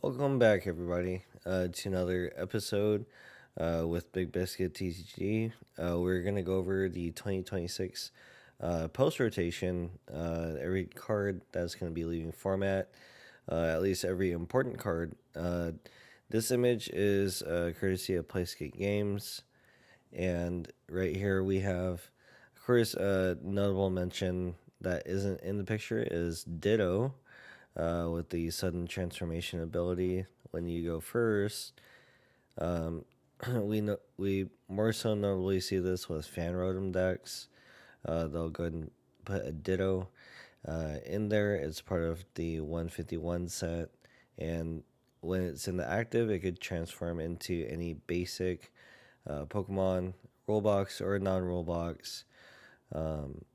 Welcome back, everybody, to another episode with Big Biscuit TCG. We're going to go over the 2026 post rotation, every card that's going to be leaving format, at least every important card. This image is courtesy of Playscape Games, and right here we have, of course, a notable mention that isn't in the picture is Ditto with the sudden transformation ability when you go first. Um, we more so notably see this with fan rotom decks. They'll go ahead and put a Ditto in there. It's part of the 151 set, and when it's in the active, it could transform into any basic Pokemon, roll box or non roll box. Um,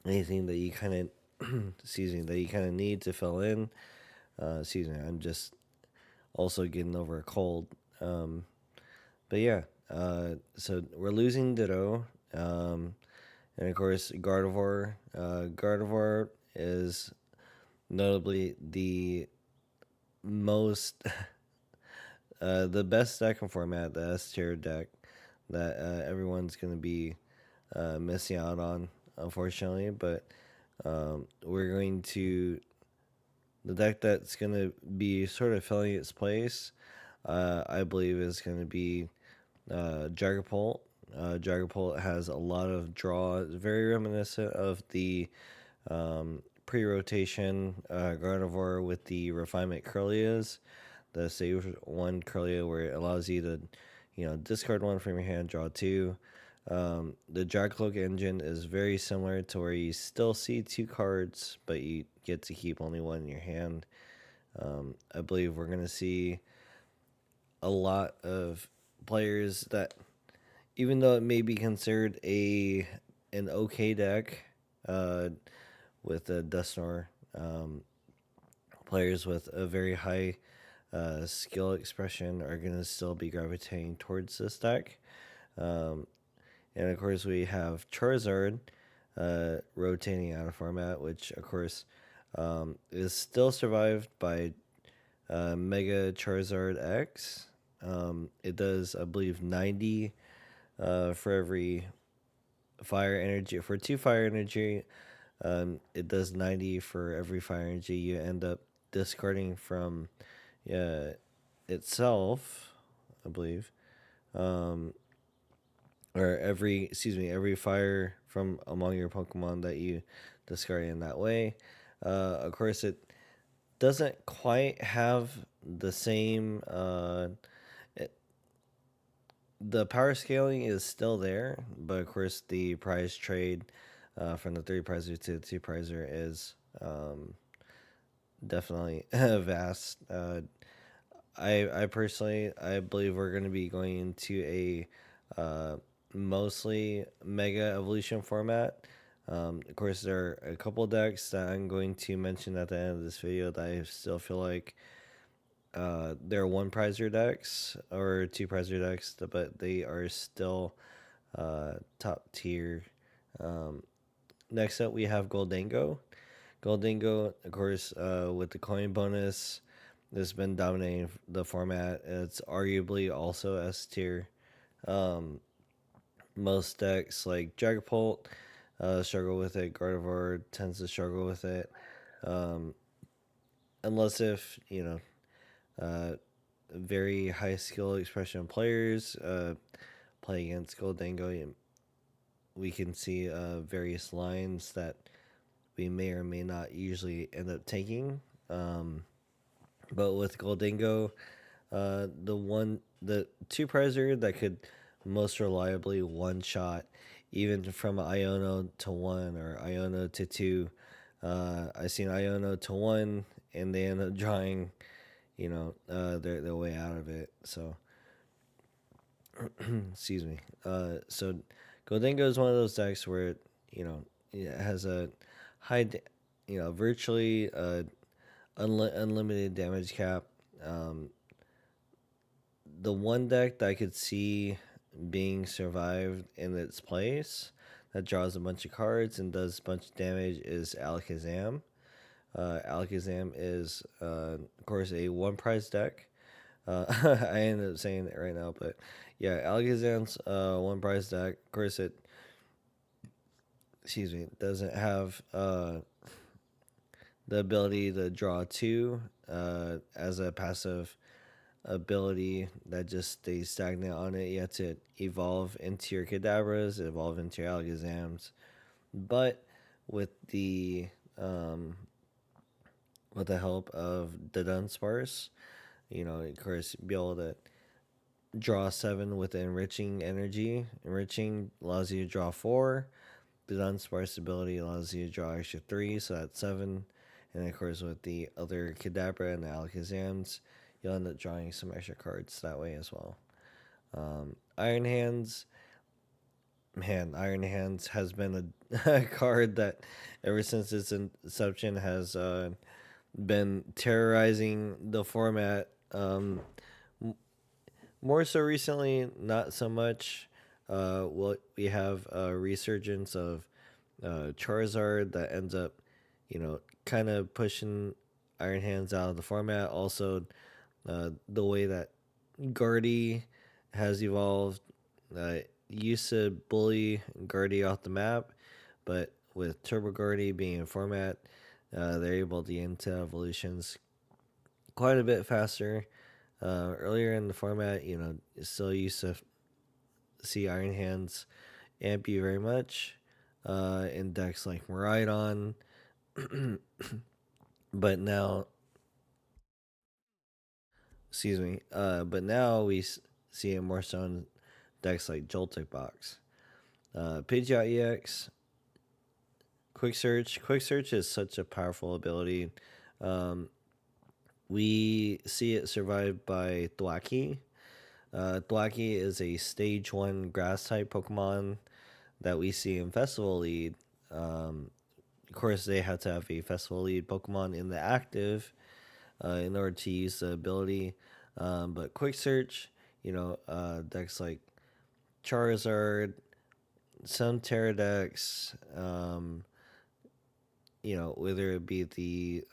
Anything that you kind of that you kind of need to fill in. Excuse me, I'm just also getting over a cold. Um, but yeah, so we're losing Ditto. And of course, Gardevoir. Gardevoir is notably the most, the best deck in format, the S tier deck that everyone's going to be missing out on, unfortunately. But we're going to the deck that's going to be sort of filling its place, I believe, is going to be Dragapult. Dragapult has a lot of draw, very reminiscent of the pre-rotation Gardevoir with the refinement Curlias, the save one Curlia where it allows you to, discard one from your hand, draw two. The Dragcloak engine is very similar to where you still see two cards, but you get to keep only one in your hand. I believe we're going to see a lot of players that, even though it may be considered an okay deck with a Dusknoir, players with a very high skill expression are going to still be gravitating towards this deck. Um, and of course, we have Charizard rotating out of format, which of course is still survived by Mega Charizard X. It does, I believe, 90 for every fire energy. For two fire energy, it does 90 for every fire energy you end up discarding from itself, I believe. Um, or every fire from among your Pokemon that you discard in that way. Of course, it doesn't quite have the same. The power scaling is still there, but of course, the prize trade from the three prizer to the two prizer is definitely vast. I personally, I believe we're going to be going into a mostly Mega Evolution format. Of course, there are a couple decks that I'm going to mention at the end of this video that I still feel like they're one prizer decks or two prizer decks, but they are still top tier. Um, Next up, we have Goldango. Goldango, of course, with the coin bonus, has been dominating the format. It's arguably also S tier. Um, Most decks like Dragapult struggle with it. Gardevoir tends to struggle with it. Um, unless if, very high skill expression players play against Goldango, we can see various lines that we may or may not usually end up taking. But with Goldango, the two prizer that could most reliably one shot, even from Iono to one or Iono to two. I seen Iono to one, and they end up drawing, their way out of it. So, excuse me. So Goldango is one of those decks where it has a high, virtually unlimited damage cap. Um, the one deck that I could see being survived in its place that draws a bunch of cards and does a bunch of damage is Alakazam. Alakazam is, of course, a one prize deck. I ended up saying it right now, but yeah, Alakazam's one prize deck. Of course, it, excuse me, doesn't have the ability to draw two as a passive ability that just stays stagnant on it. You have to evolve into your Kadabras, evolve into your Alakazams. But with the um, with the help of the Dunsparce, of course, be able to draw seven with the enriching energy. Enriching allows you to draw four. The Dunsparce ability allows you to draw extra three, so that's seven. And of course, with the other Kadabra and the Alakazams, you'll end up drawing some extra cards that way as well. Iron Hands, man, Iron Hands has been a card that, ever since its inception, has been terrorizing the format. More so recently, not so much. What we have a resurgence of Charizard that ends up, kind of pushing Iron Hands out of the format. Also, the way that Guardy has evolved. Used to bully Guardy off the map, but with Turbo Guardy being in format, they're able to get into evolutions quite a bit faster. Earlier in the format, still used to see Iron Hands amp you very much in decks like Miraidon, but now, excuse me, but now see it more so in decks like Joltik Box. Pidgeot EX, Quick Search. Quick Search is such a powerful ability. Um, we see it survived by Thwacky. Thwacky is a stage 1 grass type Pokemon that we see in Festival Lead. Of course, they had to have a Festival Lead Pokemon in the active in order to use the ability. But Quick Search, decks like Charizard, some Pterodex, whether it be the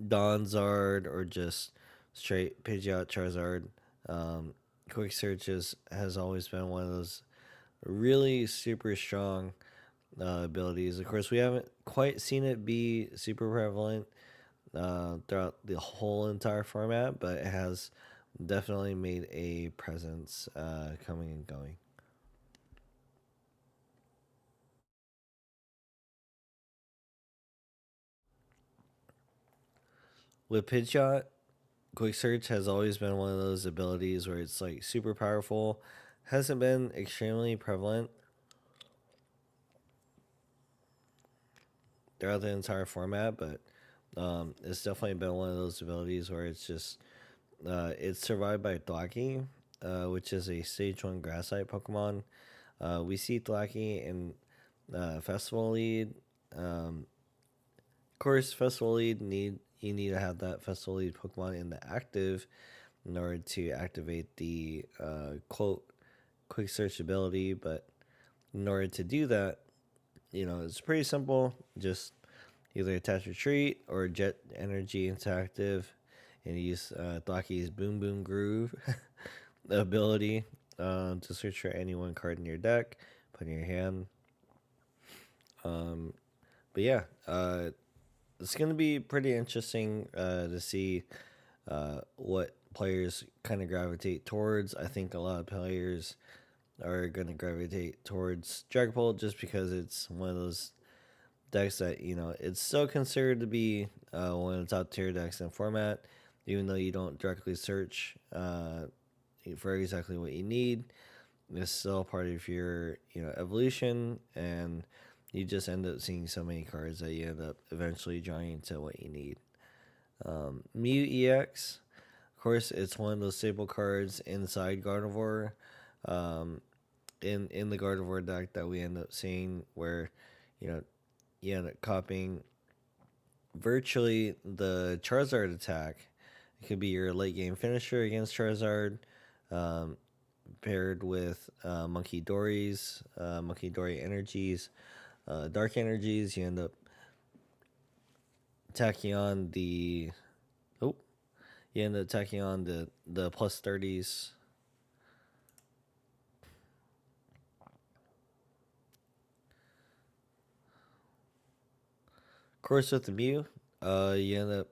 Donzard or just straight Pidgeot Charizard. Um, Quick Searches has always been one of those really super strong abilities. Of course, we haven't quite seen it be super prevalent throughout the whole entire format, but it has definitely made a presence coming and going. With Pidgeot, Quick Search has always been one of those abilities where it's like super powerful. Hasn't been extremely prevalent throughout the entire format, but it's definitely been one of those abilities where it's survived by Thwacky, which is a stage 1 grass type Pokemon. We see Thwacky in Festival Lead. Of course, Festival Lead you need to have that Festival Lead Pokemon in the active in order to activate the quote quick search ability. But in order to do that, it's pretty simple. Just either attach retreat or jet energy into active and use Thwacky's Boom Boom Groove ability to search for any one card in your deck, put in your hand. Um, but yeah, it's going to be pretty interesting to see what players kind of gravitate towards. I think a lot of players are going to gravitate towards Dragapult just because it's one of those decks that it's still considered to be one of the top tier decks in format, even though you don't directly search for exactly what you need. It's still part of your evolution, and you just end up seeing so many cards that you end up eventually drawing into what you need. Mew EX, of course, it's one of those staple cards inside Gardevoir. Um, in the Gardevoir deck that we end up seeing, where you know you end up copying virtually the Charizard attack. It could be your late game finisher against Charizard, um, paired with Monkey Dory energies, dark energies. You end up tacking on the oh you end up tacking on the plus 30s. Of course, with the Mew, you end up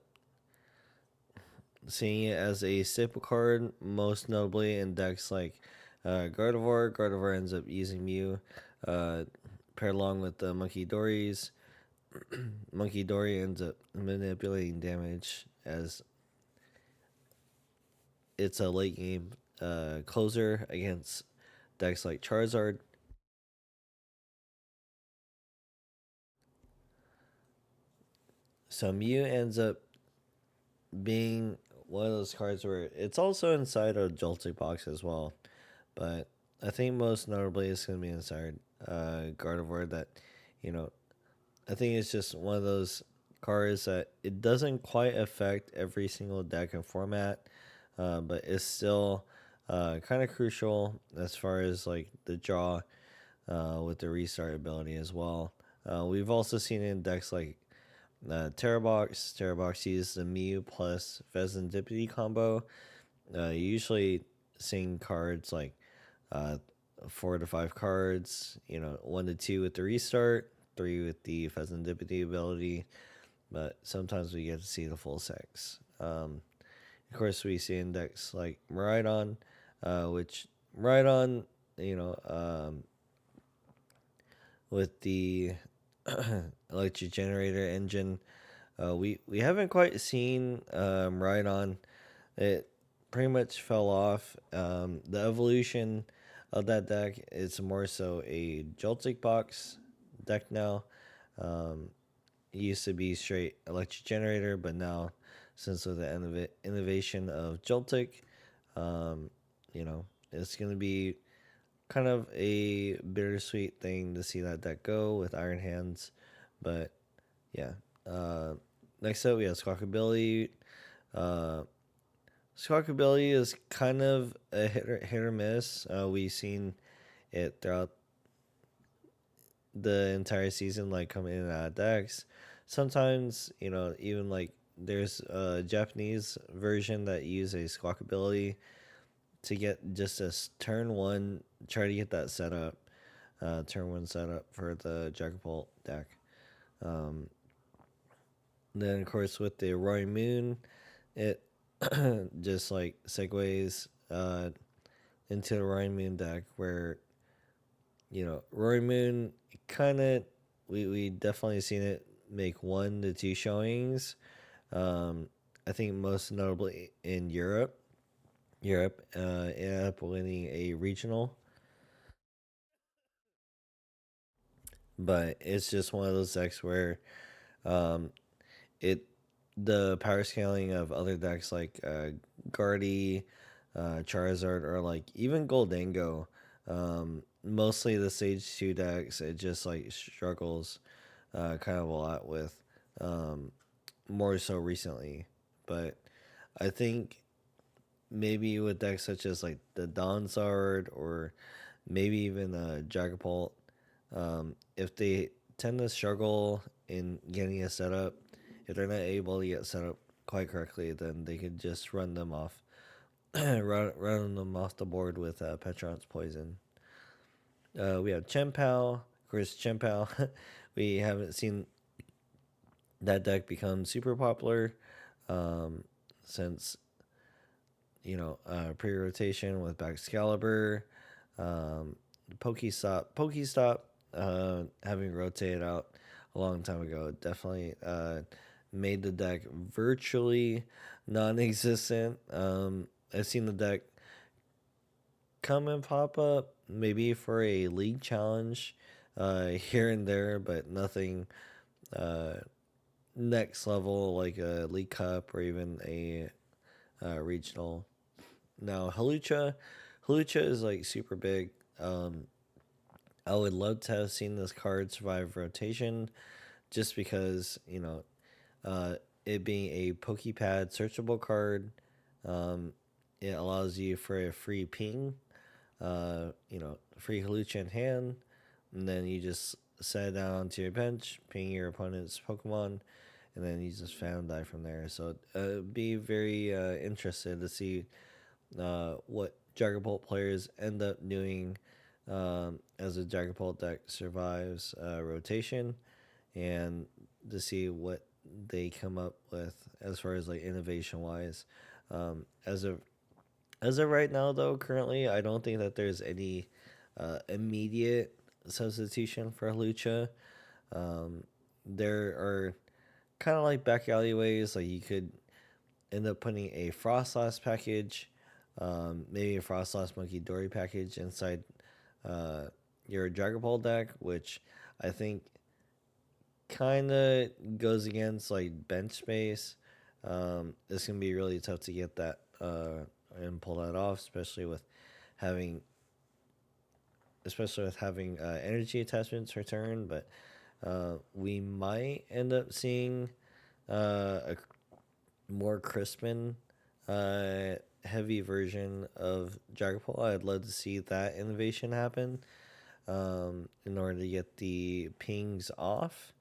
seeing it as a staple card, most notably in decks like Gardevoir. Gardevoir ends up using Mew, uh, paired along with the Monkey Dories. Monkey Dory ends up manipulating damage as it's a late game closer against decks like Charizard. So Mew ends up being one of those cards where it's also inside a Joltik box as well. But I think most notably it's going to be inside Gardevoir that, you know, I think it's just one of those cards that it doesn't quite affect every single deck and format, but it's still kind of crucial as far as like the draw with the restart ability as well. We've also seen it in decks like Terrabox. Terrabox uses the Mew plus Pheasantipity combo. Usually seeing cards like uh, 4 to 5 cards, 1 to 2 with the restart, 3 with the Pheasantipity ability, but sometimes we get to see the full 6. Of course, we see index like Maridon, which Maridon, you know, with the electric generator engine, we haven't quite seen Maridon. It pretty much fell off. The evolution of that deck is more so a Joltik box deck now. Um, it used to be straight electric generator, but now, since of the innovation of Joltik, um, it's going to be kind of a bittersweet thing to see that deck go with Iron Hands. But yeah. Uh, Next up, we have Squawkabilly. Uh, Squawkabilly is kind of a hit or miss. We've seen it throughout the entire season, like coming in and out of decks. Sometimes, even like there's a Japanese version that use a Squawkabilly to get just a turn one, try to get that setup, turn one setup for the Dragapult deck. Um, then, of course, with the Roy Moon, it just like segues into the Roy Moon deck where Rory Moon kind of we definitely seen it make 1 to 2 showings. Um, I think most notably in Europe. It ended up winning a regional, but it's just one of those decks where um, it the power scaling of other decks like Guardy, Charizard, or like even Goldango. Mostly the stage 2 decks, it just like struggles kind of a lot with, um, more so recently. But I think maybe with decks such as like the Donsard or maybe even Dragapult, if they tend to struggle in getting a setup, if they're not able to get set up quite correctly, then they could just run them off, run them off the board with Petron's Poison. We have Chempao. Of course, Chempao, we haven't seen that deck become super popular um, since, pre-rotation with Baxcalibur, um, Pokestop, having rotated out a long time ago, definitely made the deck virtually non-existent. I've seen the deck come and pop up maybe for a league challenge here and there, but nothing uh, next level like a league cup or even a regional. Now Halucha is like super big. I would love to have seen this card survive rotation, just because uh, it being a Pokepad searchable card, um, it allows you for a free ping, free Halucha in hand, and then you just set it down onto your bench, ping your opponent's Pokemon, and then you just fan die from there. So be very interested to see what Dragapult players end up doing as a Dragapult deck survives rotation, and to see what they come up with as far as like innovation wise. Um, as of as of right now, though, currently I don't think that there's any immediate substitution for Lucha. Um, there are kind of like back alleyways, like you could end up putting a Frostlass package, maybe a Frostlass Monkey Dory package inside uh, your Dragon Ball deck, which I think kind of goes against like bench space. It's gonna be really tough to get that and pull that off, having especially with having energy attachments return. But we might end up seeing a more Crispin uh, heavy version of Dragapult. I'd love to see that innovation happen in order to get the pings off.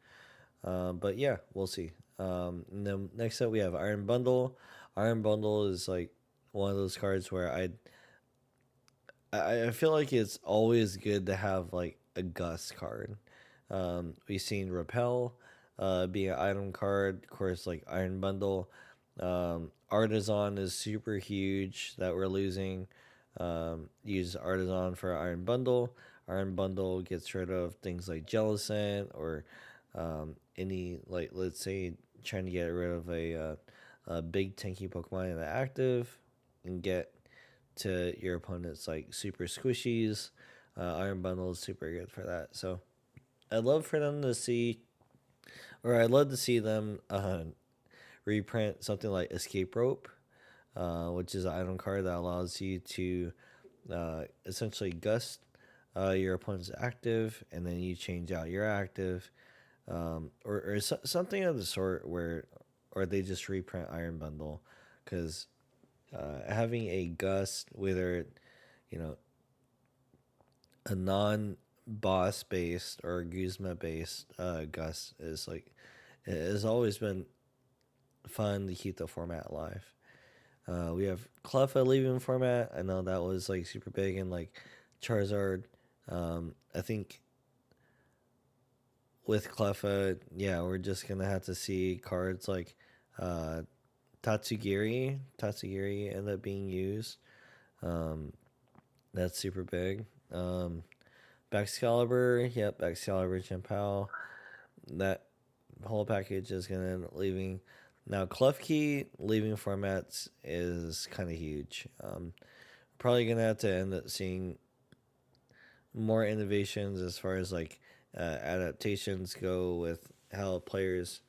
But yeah, we'll see. And then next up we have Iron Bundle. Iron Bundle is like one of those cards where I feel like it's always good to have like a Gus card. We've seen Repel be an item card, of course, like Iron Bundle. Artisan is super huge that we're losing. Use Artisan for Iron Bundle. Iron Bundle gets rid of things like Jellicent or any, like, let's say, trying to get rid of a big tanky Pokemon in the active and get to your opponent's like super squishies. Iron Bundle is super good for that. So I'd love for them to see, or I'd love to see them reprint something like Escape Rope, which is an item card that allows you to essentially gust your opponent's active, and then you change out your active, or something of the sort where, or they just reprint Iron Bundle, because having a gust, whether you know a non boss based or Guzma based gust, is like it has always been fun to keep the format alive. We have Cleffa leaving format. I know that was like super big in like Charizard. I think with Cleffa, yeah, we're just gonna have to see cards like uh, Tatsugiri end up being used. Um, that's super big. Baxcalibur, yep, Baxcalibur Chimpao. That whole package is gonna end up leaving. Now, Klefki leaving formats is kind of huge. Probably gonna have to end up seeing more innovations as far as like adaptations go with how players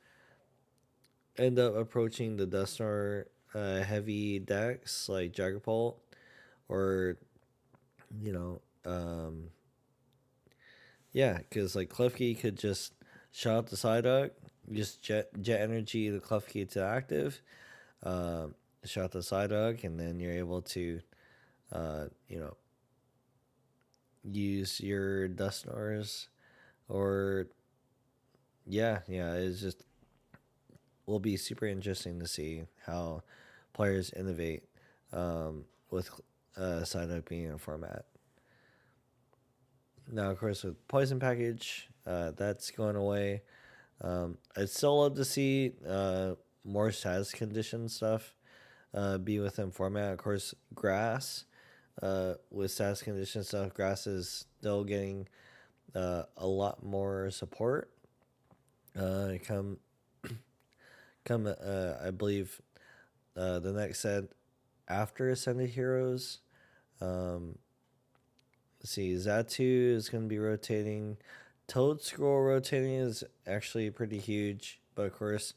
end up approaching the Duster heavy decks like Dragapult, or you know, yeah, because like Klefki could just shut out the Psyduck, just jet energy the Klefki to active, shut out the Psyduck, and then you're able to, you know, use your Dusknors, or yeah, it's just will be super interesting to see how players innovate with Psyduck being in a format. Now, of course, with Poison Package, that's going away. I'd still love to see more status condition stuff be within format. Of course, Grass with status condition stuff, Grass is still getting a lot more support. Come I believe the next set after Ascended Heroes. Um, let's see, Zatu is going to be rotating. Toad Scroll rotating is actually pretty huge, but of course,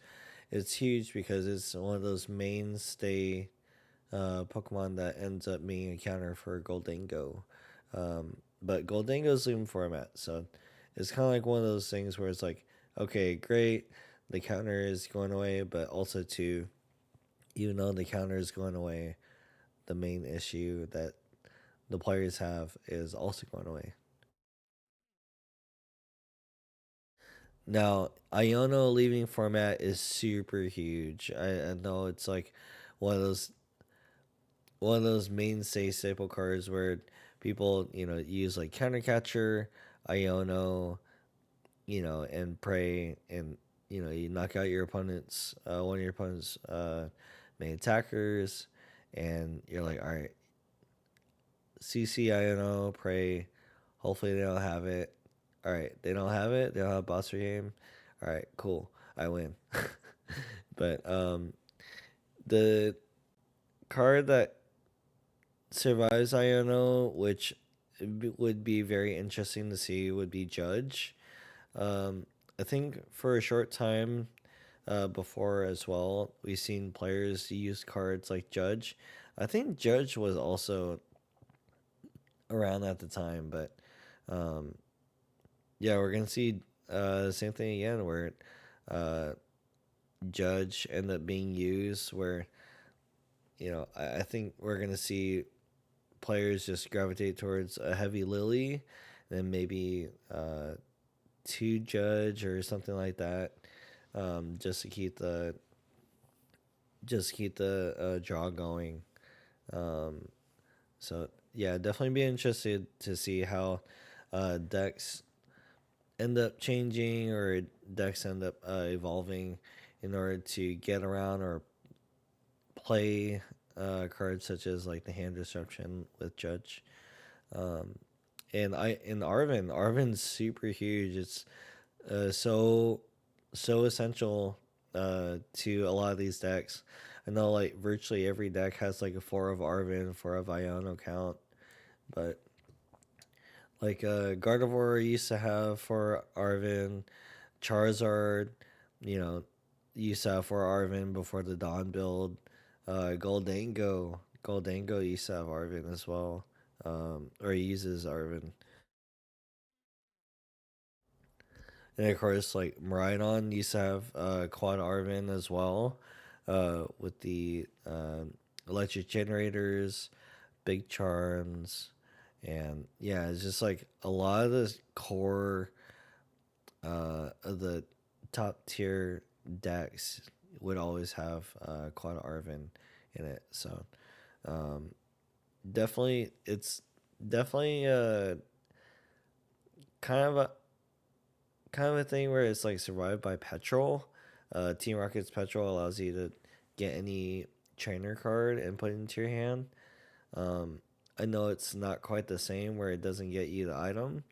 it's huge because it's one of those mainstay Pokemon that ends up being a counter for Goldango. But Goldango's leaving format, so it's kind of like one of those things where it's like, okay, great, the counter is going away, but also too, even though the counter is going away, the main issue that the players have is also going away. Now, Iono leaving format is super huge. I know it's like one of those mainstay staple cards where people use like countercatcher, Iono, and pray, and you knock out your opponent's one of your opponent's main attackers, and you're like, all right, CC Iono, pray. Hopefully they don't have it. All right, they don't have it. They don't have boss game. All right, cool. I win. But the card that survives Iono, which would be very interesting to see, would be Judge. I think for a short time before as well, we've seen players use cards like Judge. I think Judge was also around at the time, but um, yeah, we're gonna see the same thing again where uh, Judge end up being used. Where I think we're gonna see players just gravitate towards a heavy Lily, then maybe two Judge or something like that, just to keep the draw going. Um, so yeah, definitely be interested to see how decks end up changing or decks end up evolving in order to get around or play cards such as like the hand disruption with Judge. Um, and Arvin's super huge. It's so essential to a lot of these decks. I know like virtually every deck has like a four of Arvin, four of Iono count, but like Gardevoir used to have for Arvin, Charizard, you know, used to have for Arvin before the Dawn build. Goldango used to have Arvin as well, or he uses Arvin. And of course, like Miraidon used to have Quad Arvin as well, with the electric generators, big charms, and yeah, it's just like a lot of the core of the top tier decks would always have Quad Arvin in it. So um, definitely, it's definitely kind of a thing where it's like survived by petrol. Team Rocket's petrol allows you to get any trainer card and put it into your hand. Um, I know it's not quite the same where it doesn't get you the item,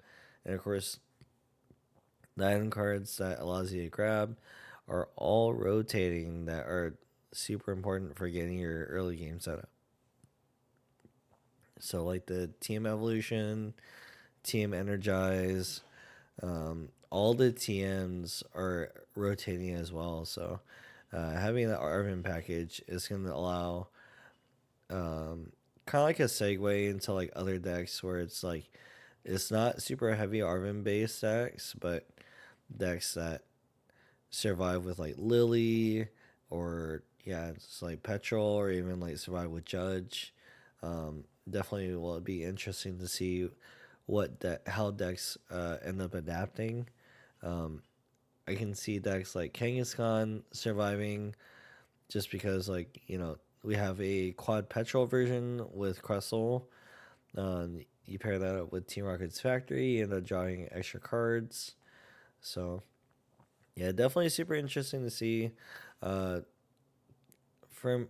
and of course, the item cards that allows you to grab are all rotating that are super important for getting your early game setup. So like the Team Evolution, Team Energize, all the TMs are rotating as well. So having the Arvin package is going to allow kind of like a segue into like other decks where it's like it's not super heavy Arvin based decks, but decks that survive with like Lily or yeah, it's like Petrol or even like survive with Judge. Definitely will be interesting to see how decks end up adapting. Um, I can see decks like Kangaskhan surviving just because like we have a quad petrol version with Crustle. You pair that up with Team Rocket's Factory, and end up drawing extra cards. So yeah, definitely super interesting to see. Uh,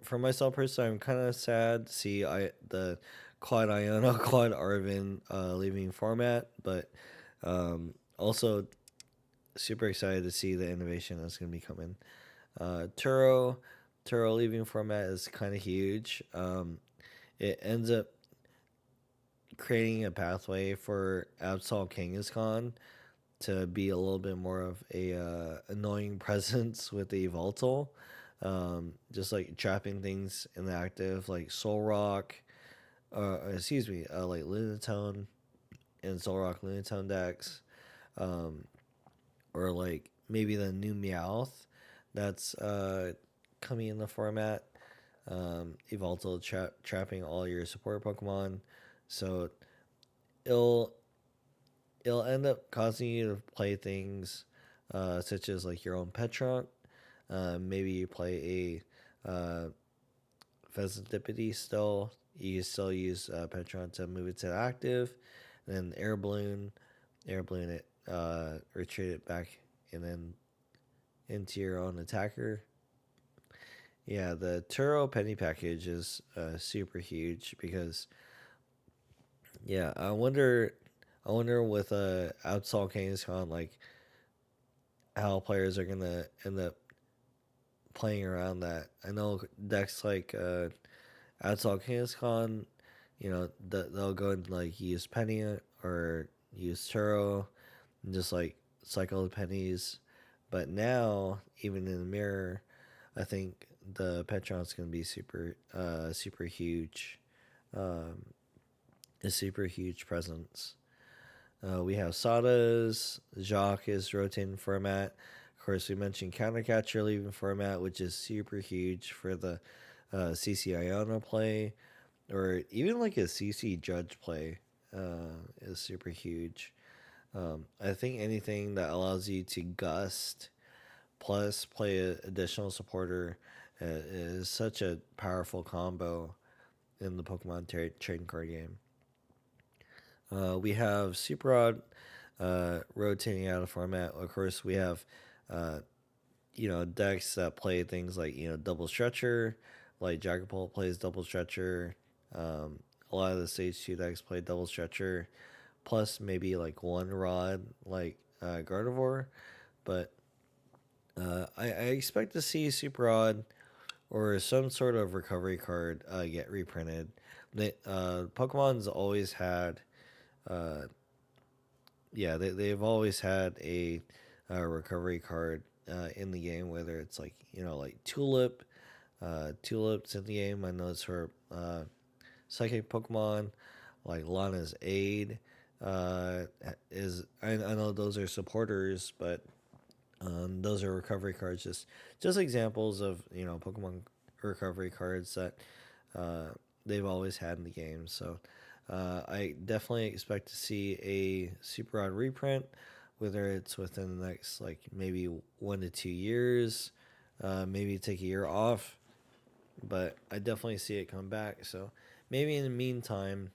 for myself personally, I'm kind of sad to see the quad Iono, quad Arvin leaving format, but also super excited to see the innovation that's going to be coming. Turo, leaving format is kind of huge. It ends up creating a pathway for Absol Kangaskhan to be a little bit more of a annoying presence with the Voltal. Just like trapping things in the active, like Soul Rock, like Lunatone and Soul Rock Lunatone decks, um, or like maybe the new Meowth that's coming in the format. Evoltal trapping all your support Pokemon, so it'll it'll end up causing you to play things such as like your own Petron. Maybe you play a Pheasantipity still. You still use Petron to move it to the active, and then air balloon it, retreat it back, and then into your own attacker. Yeah, the Turo penny package is super huge because yeah, I wonder with Outsall Kangaskhan like how players are gonna end up playing around that. I know decks like Outsall Kangaskhan, you know, they'll go and like use penny or use Turo and just like cycle the pennies. But now, even in the mirror, I think the Petron's gonna be super huge, um, a super huge presence. We have Sada's, Jacques is rotating format. Of course, we mentioned Countercatcher leaving format, which is super huge for the CC Iona play, or even like a CC Judge play is super huge. I think anything that allows you to gust plus play an additional supporter is such a powerful combo in the Pokemon trading card game. We have Super Rod rotating out of format. Of course, we have uh, decks that play things like double stretcher, like Jagapult plays double stretcher. A lot of the stage 2 decks play double stretcher, plus maybe like one rod like Gardevoir. But I expect to see Super Rod or some sort of recovery card get reprinted. Pokemon's always had, uh, they've always had a recovery card in the game, whether it's like like Tulip's in the game. I know it's for psychic Pokemon, like Lana's Aid. I know those are supporters, but those are recovery cards. Just examples of Pokemon recovery cards that uh, they've always had in the game. So I definitely expect to see a Super Rod reprint, whether it's within the next like maybe 1 to 2 years, maybe take a year off, but I definitely see it come back. So maybe in the meantime,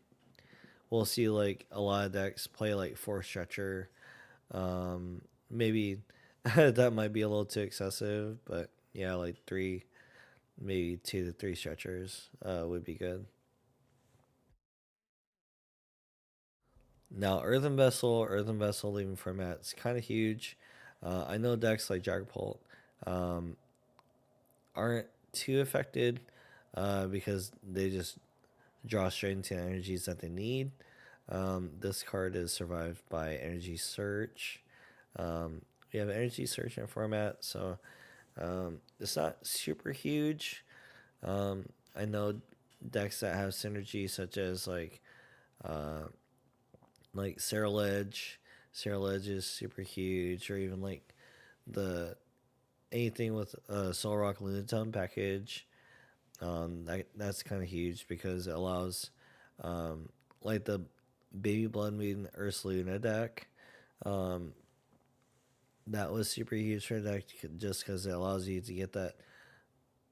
we'll see like a lot of decks play like Force Stretcher. Maybe that might be a little too excessive, but yeah, like three, maybe 2 to 3 stretchers would be good. Now, Earthen Vessel leaving format's kind of huge. I know decks like Jagapult um, aren't too affected because they just draw straight into the energies that they need. This card is survived by Energy Search. We have Energy Search in format, so it's not super huge. I know decks that have synergy, such as uh, like Sarah Ledge is super huge, or even like the anything with Soul Rock Lunatone package. That's kind of huge because it allows like the Baby Blood Moon Ursaluna deck. Um, that was super huge for the deck just because it allows you to get that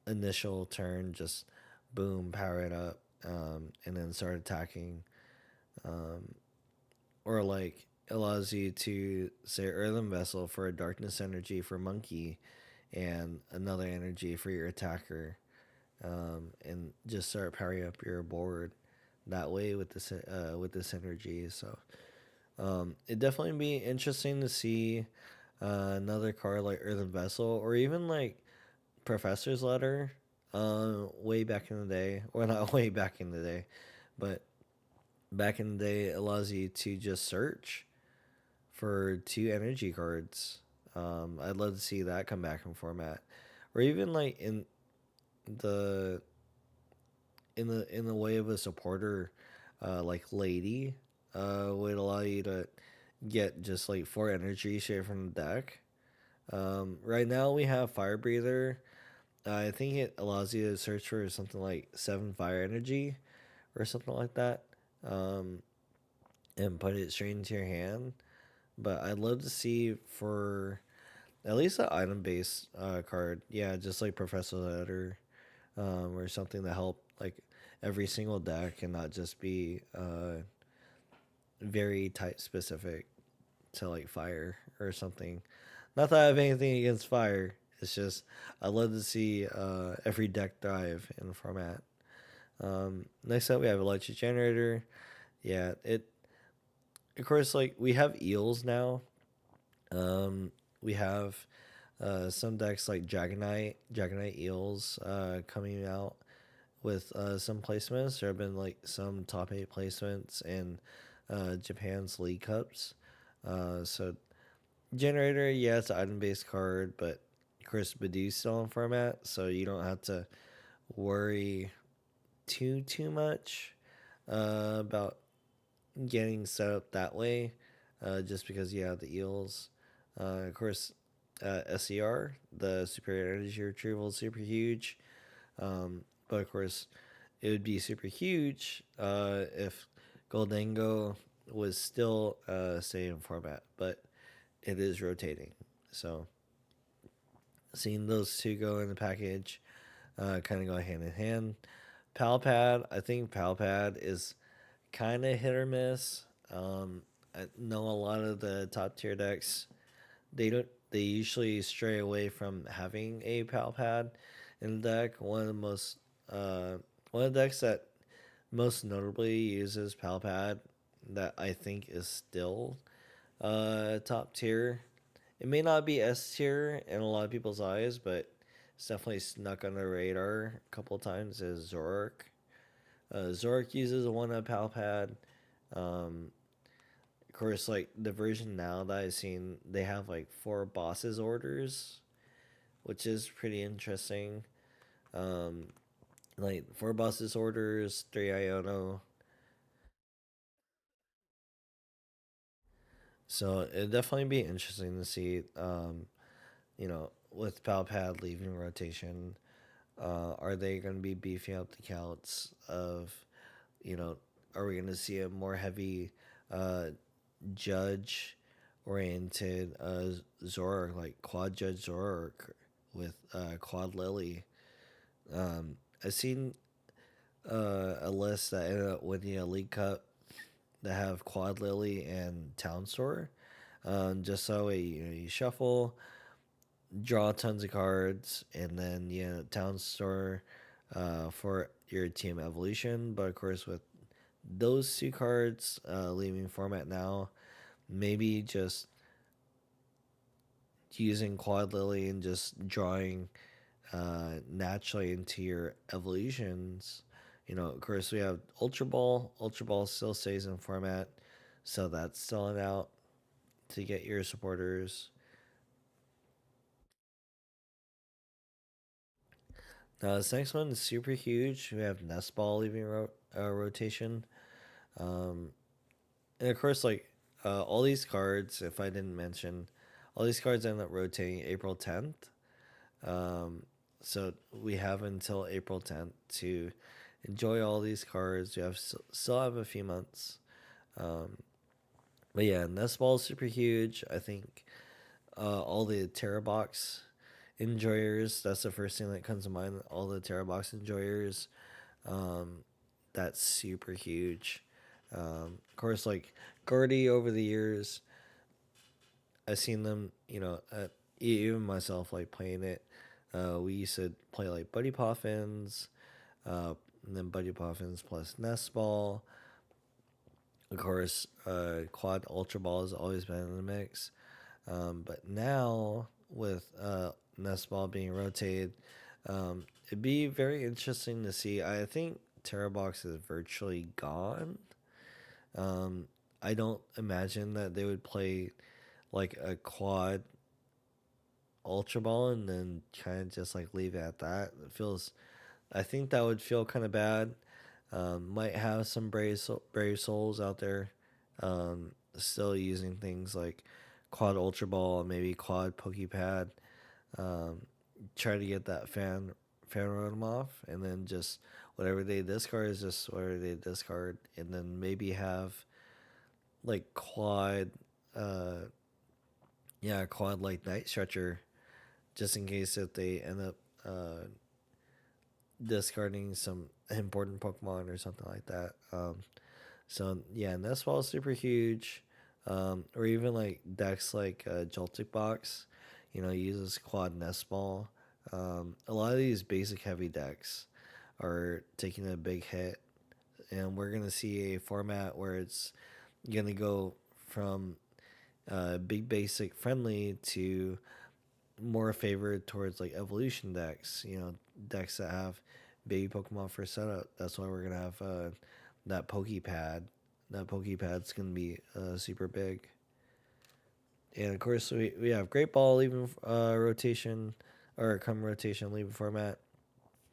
initial turn, just boom, power it up, and then start attacking. Um, or like allows you to say Earthen Vessel for a Darkness energy for Monkey, and another energy for your attacker, and just start powering up your board that way with this energy. So it definitely be interesting to see another card like Earthen Vessel, or even like Professor's Letter, way back in the day, or not way back in the day, but back in the day, it allows you to just search for 2 energy cards. I'd love to see that come back in format, or even like the in the way of a supporter, like Lady, would allow you to get just like 4 energy straight from the deck. Right now we have Fire Breather. I think it allows you to search for something like 7 fire energy or something like that, um, and put it straight into your hand. But I'd love to see for At least an item based card. Yeah, just like Professor Letter, or something to help like every single deck and not just be very type specific to like fire or something. Not that I have anything against fire. It's just I love to see every deck thrive in the format. Next up, we have Electric Generator. Yeah, it of course like we have eels now. We have some decks like Dragonite Eels coming out with some placements. There have been like some top 8 placements in Japan's League Cups. So Generator, yeah, it's an item based card, but of course Badoo's still in format, so you don't have to worry too much about getting set up that way, just because you have the eels. Of course, SER, the superior energy retrieval, is super huge. But of course, it would be super huge if Goldango was still staying in format, but it is rotating. So seeing those two go in the package kind of go hand in hand. Palpad, I think Palpad is kind of hit or miss. I know a lot of the top tier decks they usually stray away from having a pal pad in the deck. Uh, one of the decks that most notably uses pal pad that I think is still top tier. It may not be S tier in a lot of people's eyes, but it's definitely snuck under the radar a couple times. Is Zoroark. Zoroark uses a one up pal pad. Um, of course, like the version now that I've seen, they have like 4 bosses orders, which is pretty interesting. Um, like 4 bosses orders, 3 Iono. So it'd definitely be interesting to see. With Palpad leaving rotation, are they going to be beefing up the counts of, you know, are we going to see a more heavy uh, judge oriented Zoroark, like quad judge Zoroark with quad Lily? I've seen a list that ended up winning a League Cup that have quad Lily and Town Store. Just so you shuffle, draw tons of cards, and then Town Store for your team evolution. But of course, with those 2 cards leaving format now, maybe just using Quad Lily and just drawing naturally into your evolutions. Of course, we have Ultra Ball. Ultra Ball still stays in format, so that's still an out to get your supporters. This next one is super huge. We have Nest Ball leaving rotation. Um, and of course, like all these cards, if I didn't mention, all these cards end up rotating April 10th. Um, so we have until April 10th to enjoy all these cards. We have still have a few months. Um, but yeah, Nest Ball is super huge. I think all the Terra Box enjoyers, that's the first thing that comes to mind. All the Terra Box enjoyers, um, that's super huge. Of course, like Guardy over the years, I've seen them, even myself, like playing it. We used to play like Buddy Poffins, and then Buddy Poffins plus Nest Ball. Of course, Quad Ultra Ball has always been in the mix. But now, with Nest Ball being rotated, it'd be very interesting to see. I think Terra Box is virtually gone. Um, I don't imagine that they would play like a quad Ultra Ball and then kind of just like leave it at that. I think that would feel kind of bad. Might have some brave souls out there, still using things like quad Ultra Ball, maybe quad Pokepad. Um, Try to get that fan run off, and then just whatever they discard is just whatever they discard, and then maybe have like quad uh Yeah, quad like Night Stretcher, just in case if they end up discarding some important Pokemon or something like that. So yeah, Nest Ball is super huge. Or even like decks like Joltik Box, uses quad Nest Ball. A lot of these basic heavy decks are taking a big hit, and we're gonna see a format where it's gonna go from big basic friendly to more favored towards like evolution decks. Decks that have baby Pokemon for setup. That's why we're gonna have that Pokepad. That Pokepad's gonna be super big. And of course, we have Great Ball leaving rotation, or come rotation leaving format.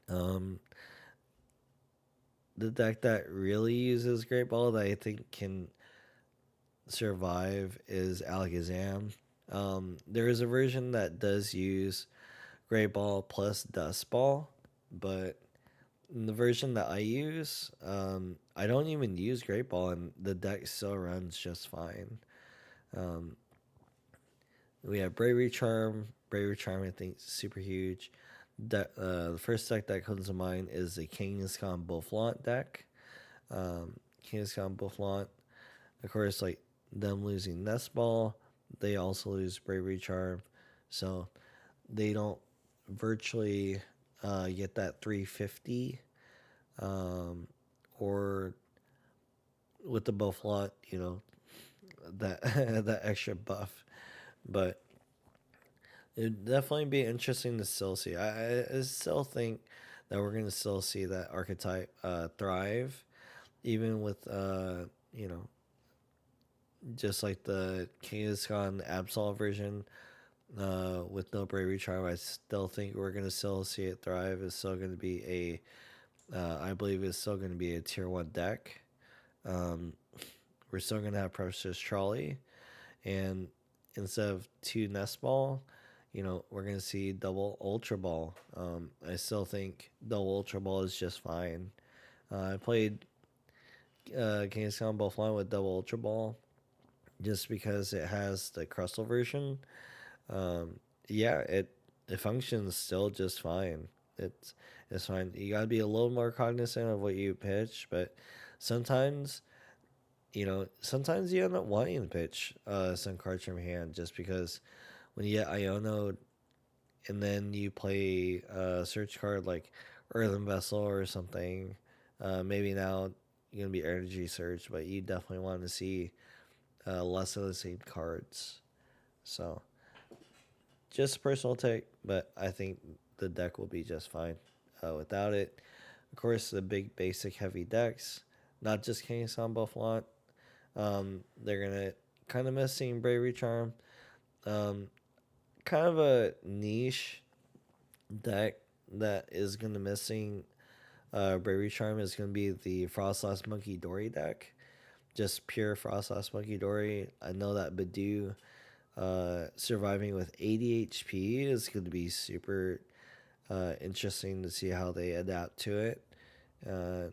Um, the deck that really uses Great Ball that I think can survive is Alakazam. There is a version that does use Great Ball plus Dust Ball, but in the version that I use, I don't even use Great Ball, and the deck still runs just fine. Um, we have Bravery Charm. Bravery Charm, I think, is super huge. The first deck that comes to mind is the Kangaskhan Bufflaunt deck. Kangaskhan Bufflaunt, of course, like them losing Nest Ball, they also lose Bravery Charm, so they don't virtually get that 350, um, or with the Bufflaunt, that that extra buff. But it'd definitely be interesting to still see. I still think that we're going to still see that archetype thrive, even with just like the Kangaskhan Absol version with no Bravery Charm. I still think we're going to still see it thrive. It's still going to be I believe it's still going to be a tier 1 deck. Um, we're still going to have Precious Trolley. And instead of 2 Nest Ball, we're going to see double Ultra Ball. I still think double Ultra Ball is just fine. I played Kangaskhan Buffline with double Ultra Ball just because it has the Crustle version. Yeah, it functions still just fine. It's it's fine. You gotta be a little more cognizant of what you pitch, but sometimes sometimes you end up wanting to pitch some cards from hand just because when you get Iono and then you play a search card like Earthen Vessel or something, maybe now you're gonna be Energy Surge, but you definitely want to see less of the same cards. So just a personal take, but I think the deck will be just fine without it. Of course, the big basic heavy decks, not just Kangaskhan Bufflaunt, they're gonna kind of missing Bravery Charm. Um, Kind of a niche deck that is gonna missing Bravery Charm is gonna be the Frostlass Monkey Dory deck. Just pure Frostlass Monkey Dory. I know that Bidoof surviving with 80 HP is going to be super interesting to see how they adapt to it. Uh,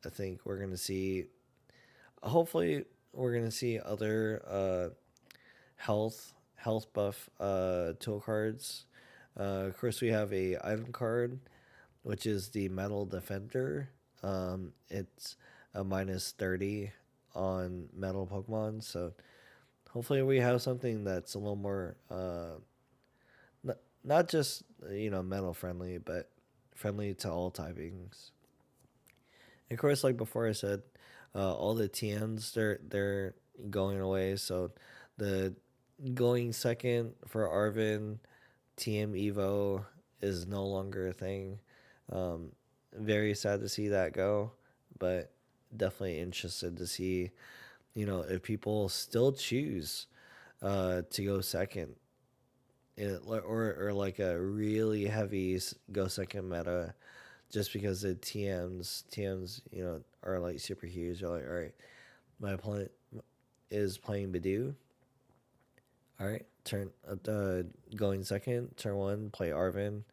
I think we're going to see, hopefully, we're going to see other health buff tool cards. Of course, we have a item card, which is the Metal Defender. It's a minus 30 on metal Pokemon, so hopefully we have something that's a little more not just metal friendly, but friendly to all typings. And of course, like before I said, all the TMs they're going away. So the going second for Arvin TM Evo is no longer a thing. Um, Very sad to see that go, but definitely interested to see if people still choose to go second or like a really heavy go second meta just because the TMs are like super huge. You're like, all right, my opponent is playing Bidoof. All right, going second, turn one, play Arvin,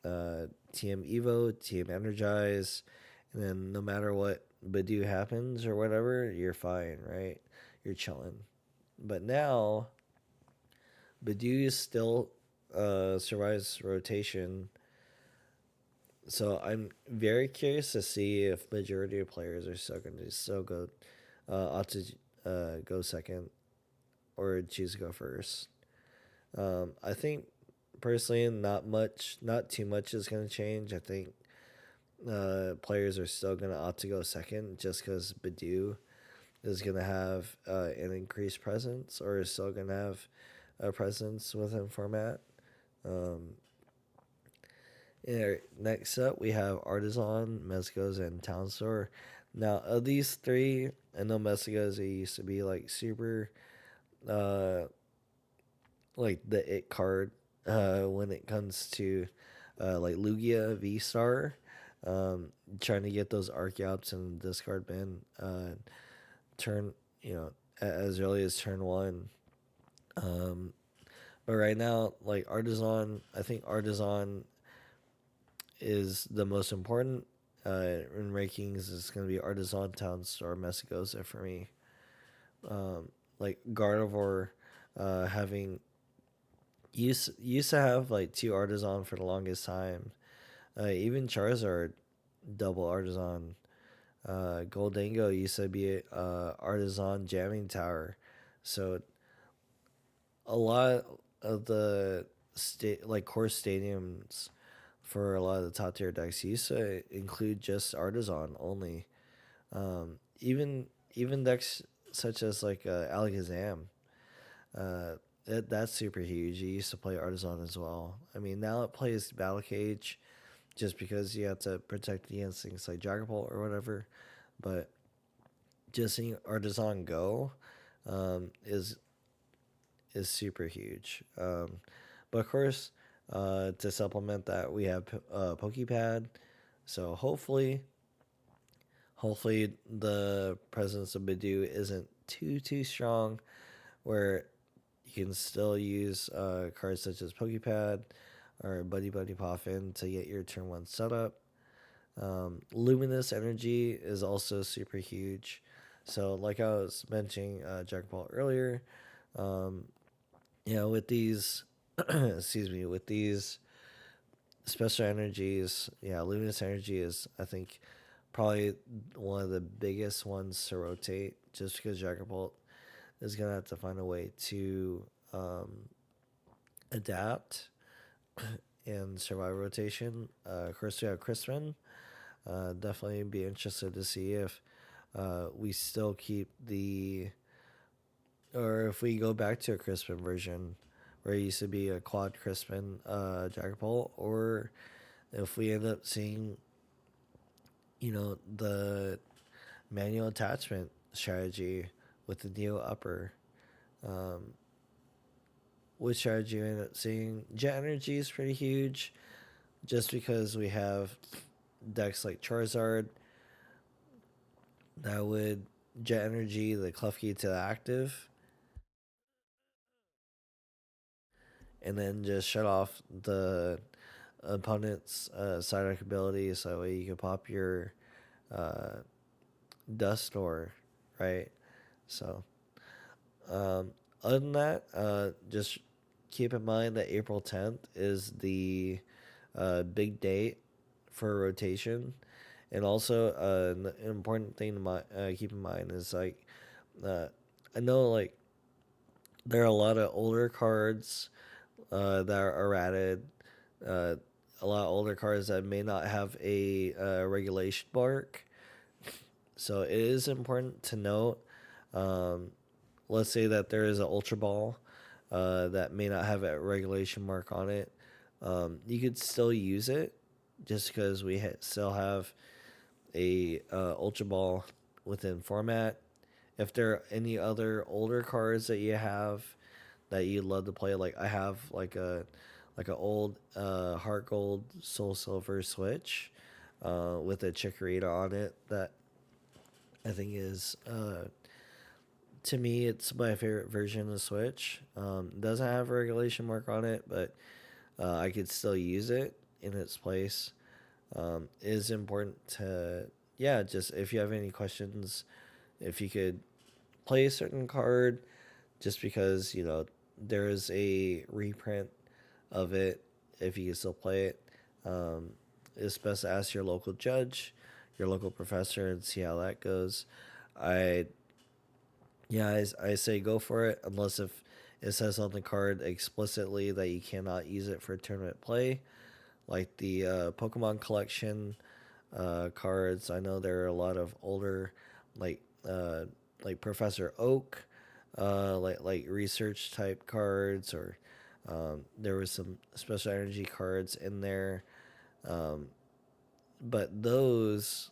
TM Evo, TM Energize, and then no matter what Bidoof happens or whatever, you're fine, right? You're chilling. But now Badu still survives rotation. So I'm very curious to see if majority of players are still going to still go ought to go second or choose to go first. I think personally, not too much is going to change. I think players are still going to opt to go second just because Badu is going to have an increased presence or is still going to have a presence within format. Um, Next up, we have Artisan, Mezcos, and Town Store. Now, of these three, I know Mezcos, they used to be like super, uh, like the it card when it comes to like Lugia V Star. Trying to get those Archeops and discard bin turn, you know, as early as turn one. Um, but right now, like Artisan, I think Artisan is the most important in rankings. Is going to be Artisan, Town Store, Messicosa for me. Like Gardevoir having used to have like two Artisan for the longest time. Even Charizard double Artisan. Goldango used to be a Artisan jamming tower. So a lot of the like course stadiums for a lot of the top tier decks used to include just Artisan only. Even decks such as like Alakazam, uh, that's super huge. You used to play Artisan as well. I mean, now it plays Battle Cage just because you have to protect against things like Dragapult or whatever. But just seeing Artisan go is super huge. But of course, to supplement that, we have Pokepad. So hopefully the presence of Bidoo isn't too strong, where you can still use cards such as Pokepad or Buddy Poffin to get your turn one setup. Luminous Energy is also super huge. So, like I was mentioning, Jack Paul earlier, um, with these, excuse me, with these special energies, yeah, Luminous Energy is, I think, probably one of the biggest ones to rotate just because Bolt is going to have to find a way to adapt and survive rotation. Of course, we have Crispin. Definitely be interested to see if we still keep or if we go back to a Crispin version where it used to be a quad Crispin Dragapult, or if we end up seeing, the manual attachment strategy with the Neo Upper. Um, which strategy you end up seeing? Jet Energy is pretty huge just because we have decks like Charizard that would Jet Energy the Klefki to the active and then just shut off the opponent's side deck ability so that way you can pop your uh, Dust Store, right? So other than that, just keep in mind that April 10th is the big date for rotation. And also, an important thing to keep in mind is like, uh, I know like there are a lot of older cards that are added, uh, a lot of older cards that may not have a regulation mark. So it is important to note. Um, let's say that there is an Ultra Ball that may not have a regulation mark on it. You could still use it just because we still have a Ultra Ball within format. If there are any other older cards that you have that you'd love to play, like I have like a old Heart Gold Soul Silver Switch with a Chikorita on it that I think is to me it's my favorite version of Switch. Doesn't have a regulation mark on it, but I could still use it in its place. It is important to, yeah, just if you have any questions, if you could play a certain card just because there is a reprint of it if you can still play it. Um, it's best to ask your local judge, your local professor, and see how that goes. I I say go for it unless if it says on the card explicitly that you cannot use it for tournament play, like the Pokemon collection cards. I know there are a lot of older, like uh, like Professor Oak, like research type cards, or there was some special energy cards in there. Um, but those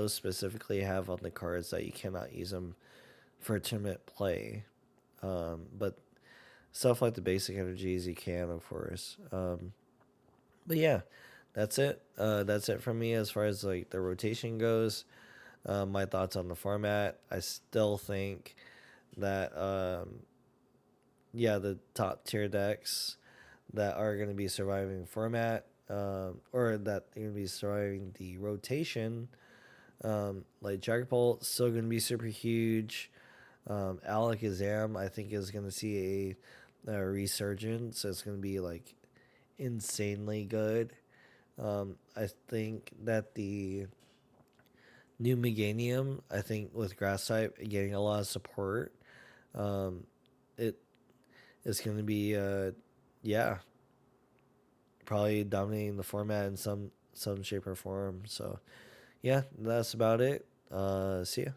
specifically have on the cards that you cannot use them for tournament play. But stuff like the basic energies you can, of course. But yeah, that's it. That's it from me as far as like the rotation goes. My thoughts on the format. I still think that yeah, the top tier decks that are going to be surviving format, or that are going to be surviving the rotation, like Dragapult, still going to be super huge. Alakazam, I think, is going to see a resurgence. It's going to be like insanely good. I think that the new Meganium, I think with grass type getting a lot of support, um, it is going to be yeah, probably dominating the format in some shape or form. So yeah, that's about it. See ya.